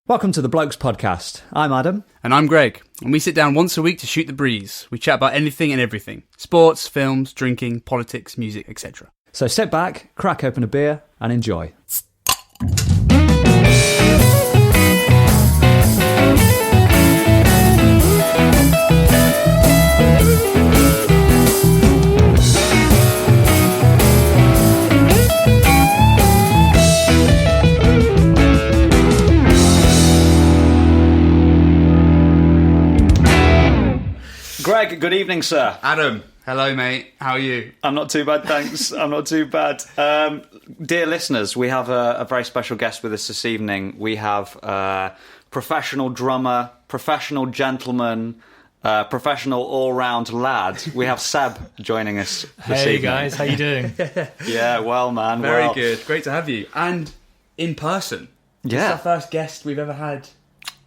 Welcome to the Blokes Podcast. I'm Adam. And I'm Greg. And we sit down once a week to shoot the breeze. We chat about anything and everything. Sports, films, drinking, politics, music, etc. So sit back, crack open a beer and enjoy. Greg, good evening, sir. Adam, hello, mate. How are you? I'm not too bad, thanks. I'm not too bad. Dear listeners, we have a very special guest with us this evening. We have professional drummer, professional gentleman, professional all-round lad. We have Seb joining us this evening. Hey guys, how you doing? Yeah, well, man. Very good. Great to have you. And in person. Yeah. It's our first guest we've ever had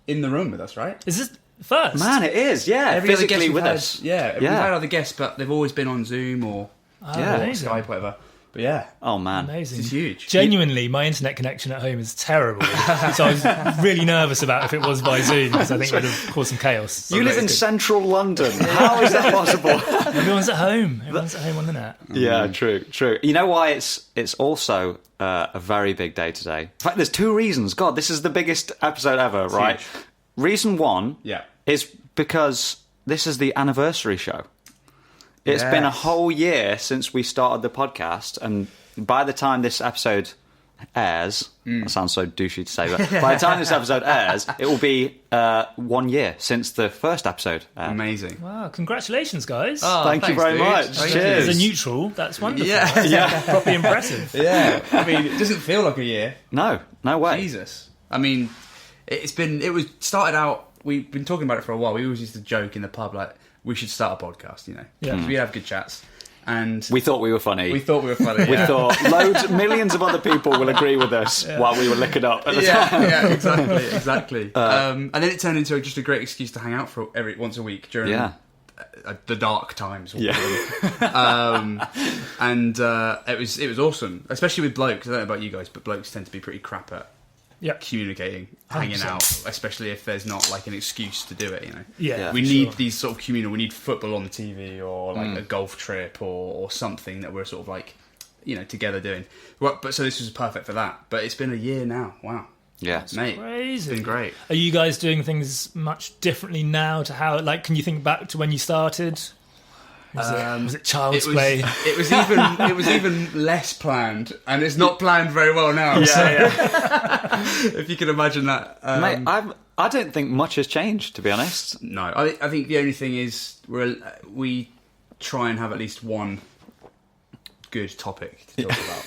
in the room with us, right? Is this first? Man, it is, yeah. Every other physically guest with we've us. had, yeah, we've had other guests, but they've always been on Zoom or Amazing. Skype, whatever. But yeah, Oh, man. Amazing. this is huge. Genuinely, my internet connection at home is terrible. So I was really nervous about if it was by Zoom, because I think it would have caused some chaos. You live in central London. How is that possible? Everyone's at home. Everyone's at home on the net. Yeah, true. You know why it's also a very big day today? In fact, there's two reasons. God, this is the biggest episode ever, right? huge. Reason one Yeah. is because this is the anniversary show. It's been a Yes. whole year since we started the podcast, and by the time this episode airs, that sounds so douchey to say, but by the time this episode airs, it will be 1 year since the first episode aired. Amazing. Wow, congratulations, guys. Thank you very much. Thank Cheers. As a neutral, that's wonderful. Yeah. Yeah. Properly impressive. Yeah. I mean, it doesn't feel like a year. No way. Jesus. I mean, started out, we've been talking about it for a while. We always used to joke in the pub, like, we should start a podcast, you know. Yeah. Because we have good chats. And We thought we were funny. we thought we were funny. We yeah. thought millions of other people will agree with us while we were licking up at the time. Yeah, exactly. And then it turned into just a great excuse to hang out for once a week during the dark times. Yeah. It was awesome, especially with blokes. I don't know about you guys, but blokes tend to be pretty crap at Yeah. communicating, hanging 100%. out, especially if there's not like an excuse to do it, you know. Yeah. We for need sure. these sort of communal. We need football on the TV or like a golf trip or something that we're sort of like, you know, together doing. But so this was perfect for that. But it's been a year now. Wow, Yeah. mate, Crazy. it's been great. Are you guys doing things much differently now to how, like, can you think back to when you started? Was it child's play? It was even less planned, and it's not planned very well now. Yeah. If you can imagine that, Mate, I don't think much has changed, to be honest. No, I think the only thing is we try and have at least one good topic to talk about.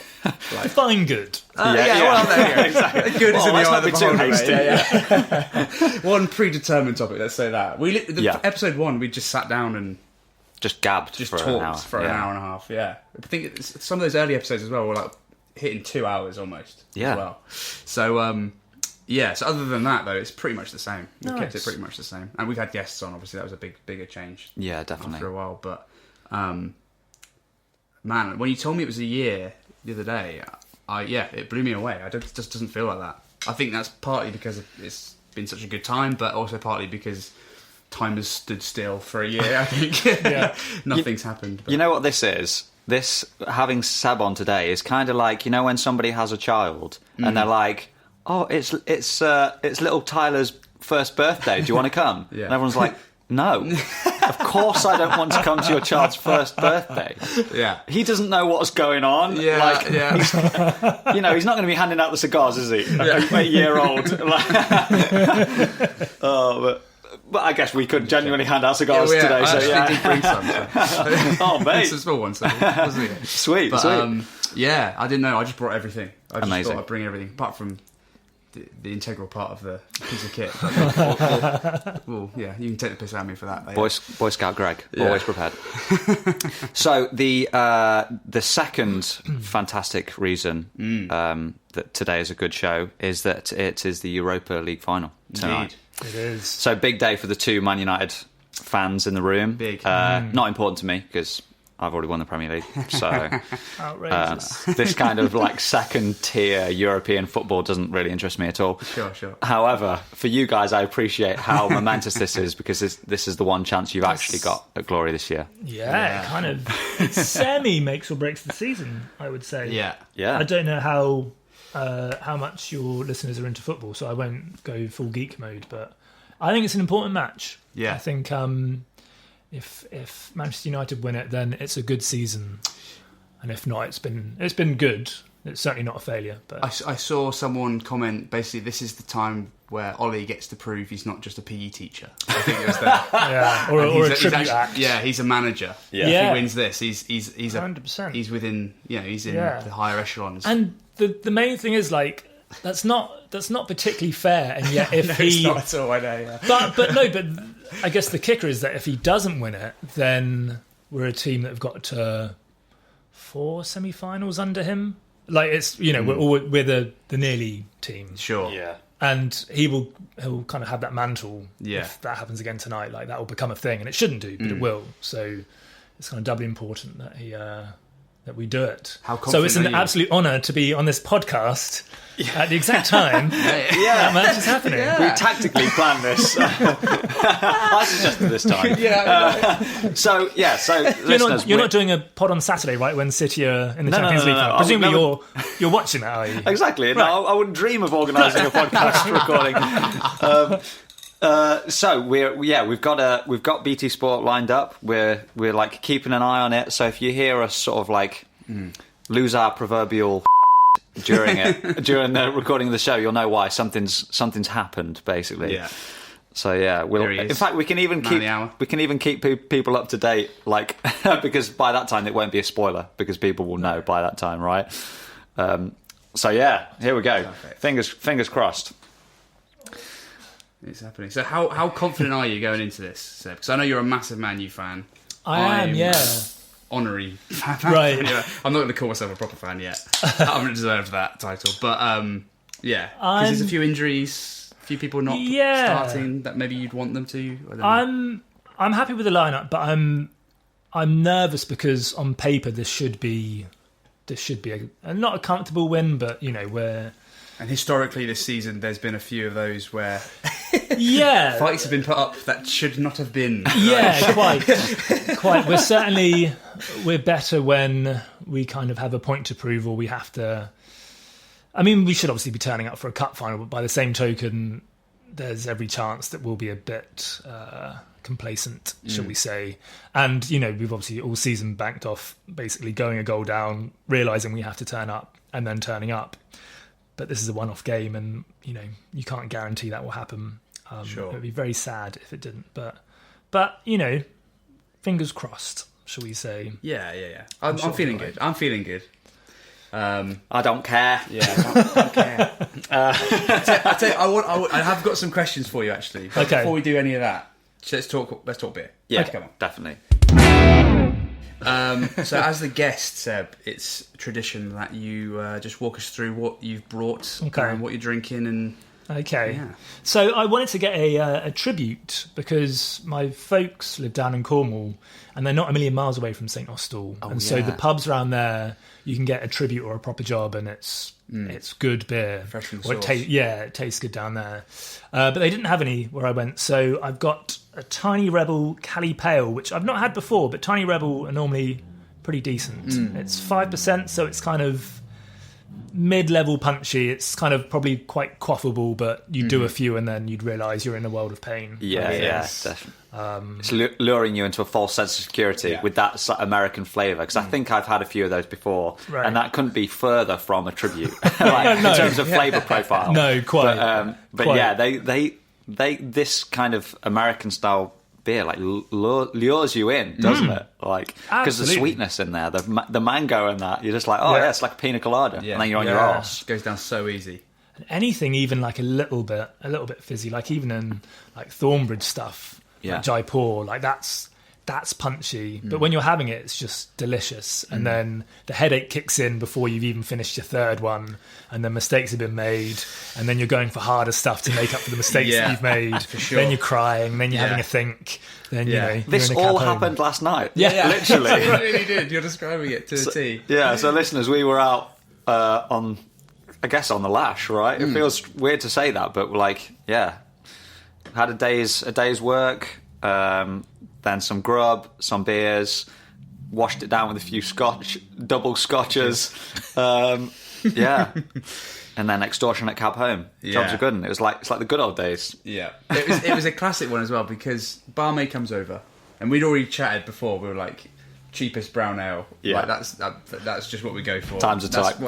Like, Define good. well, there you go. Exactly. Good is in the let's eye not of the be too beholder. hasty. Yeah. One predetermined topic. Let's say that episode 1, we just sat down and Just gabbed just for talked an hour. for an hour and a half. Yeah, I think some of those early episodes as well were like hitting 2 hours almost. Yeah. As well. So so other than that though, it's pretty much the same. We've kept it Nice. pretty much the same, and we've had guests on. Obviously, that was a bigger change. Yeah, definitely. After a while, but man, when you told me it was a year the other day, it blew me away. It just doesn't feel like that. I think that's partly because it's been such a good time, but also partly because time has stood still for a year. I think nothing's happened. But. You know what this is? This, having Seb on today, is kind of like, you know, when somebody has a child and they're like, oh, it's little Tyler's first birthday. Do you want to come? Yeah. And everyone's like, no. Of course I don't want to come to your child's first birthday. Yeah. He doesn't know what's going on. He's not going to be handing out the cigars, is he? A year old. But I guess we could genuinely hand out cigars today. I So actually did bring some. So. Oh, mate. It's a small one, so wasn't it? Sweet. But, I didn't know. I just brought everything. I just Amazing. thought I'd bring everything, apart from the integral part of the piece of kit. Well, yeah, you can take the piss out of me for that. Boy Scout Greg, Yeah. always prepared. So the second fantastic reason that today is a good show is that it is the Europa League final tonight. It is. So big day for the two Man United fans in the room. Big. Not important to me because I've already won the Premier League. So Outrageous. this kind of like second tier European football doesn't really interest me at all. Sure. However, for you guys, I appreciate how momentous this is, because this is the one chance you've actually got at glory this year. Yeah, it kind of semi makes or breaks the season, I would say. Yeah. I don't know how much your listeners are into football, so I won't go full geek mode, but I think it's an important match. Yeah. I think if Manchester United win it, then it's a good season, and if not, it's been good. It's certainly not a failure. But I saw someone comment, basically, this is the time where Ollie gets to prove he's not just a PE teacher. I think it was that. yeah, or a tribute act. Yeah, he's a manager. Yeah. If he wins this, he's 100%. He's within, he's in the higher echelons. And the main thing is, like, that's not particularly fair, and yet if he, it's not at all, I know. Yeah. but I guess the kicker is that if he doesn't win it, then we're a team that have got to 4 semi-finals under him. Like, it's, we're the nearly team. Sure. Yeah. And he'll kind of have that mantle. Yeah. If that happens again tonight, like, that will become a thing, and it shouldn't do, but it will. So it's kind of doubly important that we do it. How so it's an confident are you? absolute honour to be on this podcast at the exact time that match is happening. We tactically planned this. I suggested this time. So You're not doing a pod on Saturday, right? When City are in the Champions League. No. Presumably you're watching that, are you? Exactly. Right. No, I wouldn't dream of organising a podcast recording. So we've got BT Sport lined up. We're like keeping an eye on it. So if you hear us sort of like lose our proverbial during the recording of the show, you'll know why. Something's happened, basically. Yeah. So in fact we can even keep people up to date, like because by that time it won't be a spoiler, because people will know by that time, right? Here we go. Perfect. Fingers crossed. It's happening. So how confident are you going into this, Seb? Because I know you're a massive Man U fan. I am, yeah. Honorary fan. Right. Yeah, I'm not going to call myself a proper fan yet. I haven't deserved that title. But, because there's a few injuries, a few people not starting that maybe you'd want them to. I don't know. I'm happy with the lineup, but I'm nervous because on paper this should be a not a comfortable win, but we're. And historically this season there's been a few of those where fights have been put up that should not have been. Yeah, quite. We're better when we kind of have a point to prove, or we have to. I mean, we should obviously be turning up for a cup final, but by the same token, there's every chance that we'll be a bit complacent, shall we say. And, we've obviously all season banked off basically going a goal down, realising we have to turn up, and then turning up. But this is a one-off game, and, you can't guarantee that will happen. Sure. It would be very sad if it didn't. But fingers crossed, shall we say. Yeah. I'm feeling good. I'm feeling good. I don't care. Yeah, I don't care. I tell you, I have got some questions for you, actually. But Okay. Before we do any of that, let's talk beer. Yeah, Okay, come on. definitely. So as the guest, Seb, it's tradition that you just walk us through what you've brought, Okay. what you're drinking, and Okay. Yeah. So I wanted to get a tribute because my folks live down in Cornwall and they're not a million miles away from St Austell. So the pubs around there, you can get a tribute or a proper job, and it's good beer. Fresh from the Or source. it tastes good down there. But they didn't have any where I went. So I've got a Tiny Rebel Cali Pale, which I've not had before, but Tiny Rebel are normally pretty decent. It's 5%, so it's kind of mid-level punchy. It's kind of probably quite quaffable, but you do a few and then you'd realise you're in a world of pain. Yeah, definitely. It's luring you into a false sense of security with that American flavour, because I think I've had a few of those before, and that couldn't be further from a tribute in terms of flavour profile. No, quite. But quite. yeah, they this kind kind of American style beer like lures you in, doesn't it? Like, because the sweetness in there, the mango in that, you're just like, it's like a pina colada, and then you're on your arse. It goes down so easy. Anything even like a little bit fizzy, like even in like Thornbridge stuff, like Jaipur, like that's that's punchy. But when you're having it, it's just delicious. And then the headache kicks in before you've even finished your third one, and then mistakes have been made, and then you're going for harder stuff to make up for the mistakes that you've made. For sure. Then you're crying, then you're having a think, then you know, This you're in a all cab home. happened last night. Yeah. Literally. It really did. You're describing it to a T. Yeah, so listeners, we were out on the lash, right? It feels weird to say that, but had a day's work, then some grub, some beers, washed it down with a few double scotches, and then extortionate cab home. Jobs are good, and it's like the good old days. Yeah, it was a classic one as well, because barmaid comes over, and we'd already chatted before. We were like, cheapest brown ale. Yeah, like, that's just what we go for. Times are tight.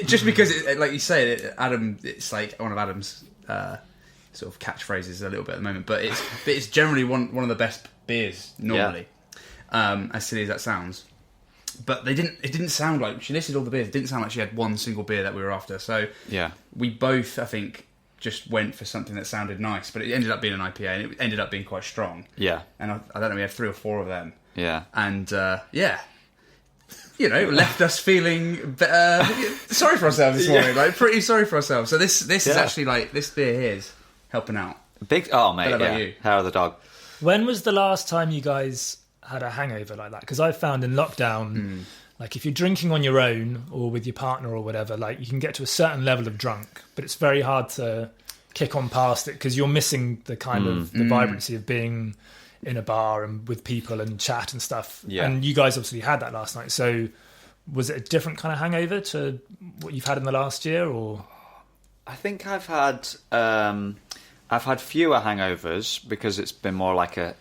Just because, like you say, Adam, it's like one of Adam's sort of catchphrases a little bit at the moment, but it's generally one of the best beers normally. As silly as that sounds. But it didn't sound like, she listed all the beers, it didn't sound like she had one single beer that we were after. So we both, I think, just went for something that sounded nice, but it ended up being an IPA, and it ended up being quite strong. Yeah. And I don't know, we had 3 or 4 of them. Yeah. And, left us feeling sorry for ourselves this morning, like pretty sorry for ourselves. So this is actually like, this beer here is helping out. Oh, mate, you? Hair of the dog. When was the last time you guys had a hangover like that? Because I've found in lockdown, like if you're drinking on your own or with your partner or whatever, like you can get to a certain level of drunk, but it's very hard to kick on past it because you're missing the kind of the vibrancy of being in a bar and with people and chat and stuff. Yeah. And you guys obviously had that last night. So was it a different kind of hangover to what you've had in the last year, or? I think I've had fewer hangovers because it's been more like a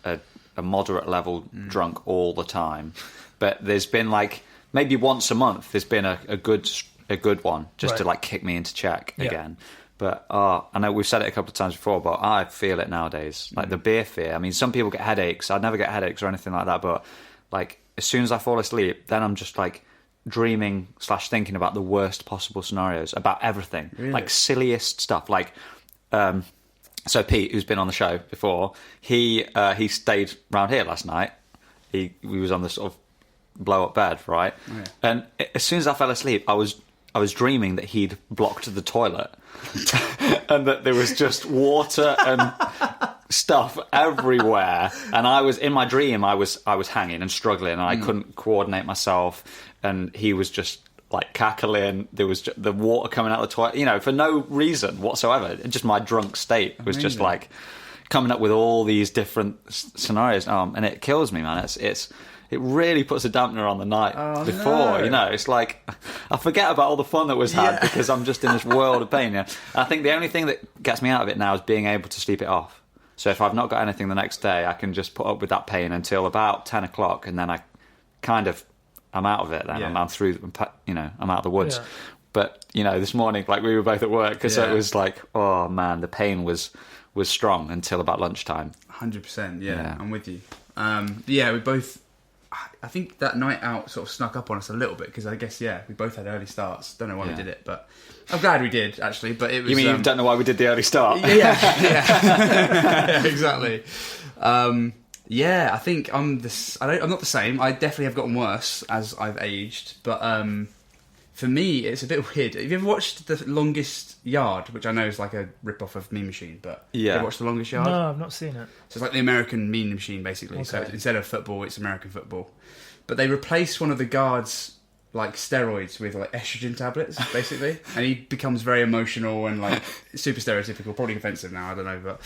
moderate level drunk all the time. But there's been like maybe once a month there's been a good one just to like kick me into check again. But I know we've said it a couple of times before, but I feel it nowadays. Like the beer fear. I mean, some people get headaches. I'd never get headaches or anything like that. But like as soon as I fall asleep, then I'm just like dreaming / thinking about the worst possible scenarios about everything, like silliest stuff. Like, so Pete, who's been on the show before, he stayed round here last night. He was on the sort of blow up bed, right? Oh, yeah. And as soon as I fell asleep, I was dreaming that he'd blocked the toilet and that there was just water and stuff everywhere. And I was in my dream, I was hanging and struggling, and I couldn't coordinate myself. And he was just like cackling. There was the water coming out of the toilet, for no reason whatsoever. Just my drunk state was just like coming up with all these different scenarios. And it kills me, man. It really puts a dampener on the night before, It's like I forget about all the fun that was had because I'm just in this world of pain. I think the only thing that gets me out of it now is being able to sleep it off. So if I've not got anything the next day, I can just put up with that pain until about 10 o'clock, and then I'm out of it. Then I'm through. I'm out of the woods. Yeah. But this morning, like we were both at work, so it was like, oh man, the pain was strong until about lunchtime. 100%. Yeah, I'm with you. We both. I think that night out sort of snuck up on us a little bit because I guess we both had early starts. Don't know why we did it, but I'm glad we did actually. But it was. You mean you don't know why we did the early start? Yeah, exactly. I think I'm not the same. I definitely have gotten worse as I've aged, but for me, it's a bit weird. Have you ever watched The Longest Yard, which I know is like a rip-off of Mean Machine, but have you ever watched The Longest Yard? No, I've not seen it. So it's like the American Mean Machine, basically. Okay. So instead of football, it's American football. But they replaced one of the guards like steroids with like estrogen tablets, basically, and he becomes very emotional and like super stereotypical, probably offensive now, I don't know, but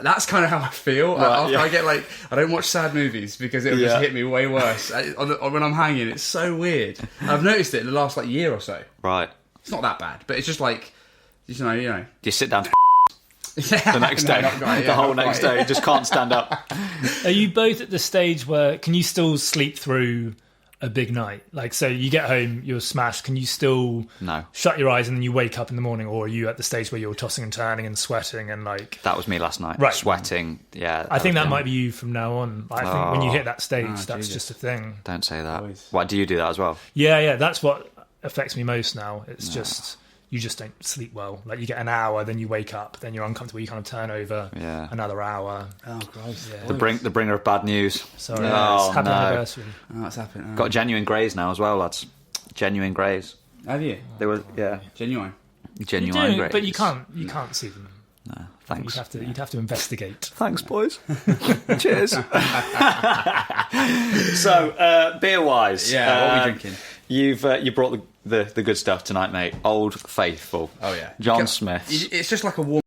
that's kind of how I feel. I get like, I don't watch sad movies because it'll just hit me way worse when I'm hanging. It's so weird. I've noticed it in the last like year or so. Right. It's not that bad, but it's just like, you know. You sit down the next day, the whole next day, you just can't stand up. Are you both at the stage where can you still sleep through a big night? Like, so you get home, you're smashed, can you still shut your eyes and then you wake up in the morning, or are you at the stage where you're tossing and turning and sweating and like... That was me last night, sweating, I think that might be you from now on. I think when you hit that stage, that's just a thing. Don't say that. Why, do you do that as well? Yeah, that's what affects me most now. It's just you just don't sleep well. Like you get an hour, then you wake up, then you're uncomfortable. You kind of turn over another hour. Oh, Christ. Yeah. The bringer of bad news. Sorry, Oh, happy no. anniversary. Oh, that's happened. Got genuine greys now as well, lads. Genuine greys. Have you? They were Genuine. genuine greys. But you can't see them. No, thanks. You'd have to investigate. Thanks, boys. Cheers. So, beer wise, Yeah, what are we drinking? You brought the good stuff tonight, mate. Old Faithful. Oh, yeah. John Smith's. It's just like a warm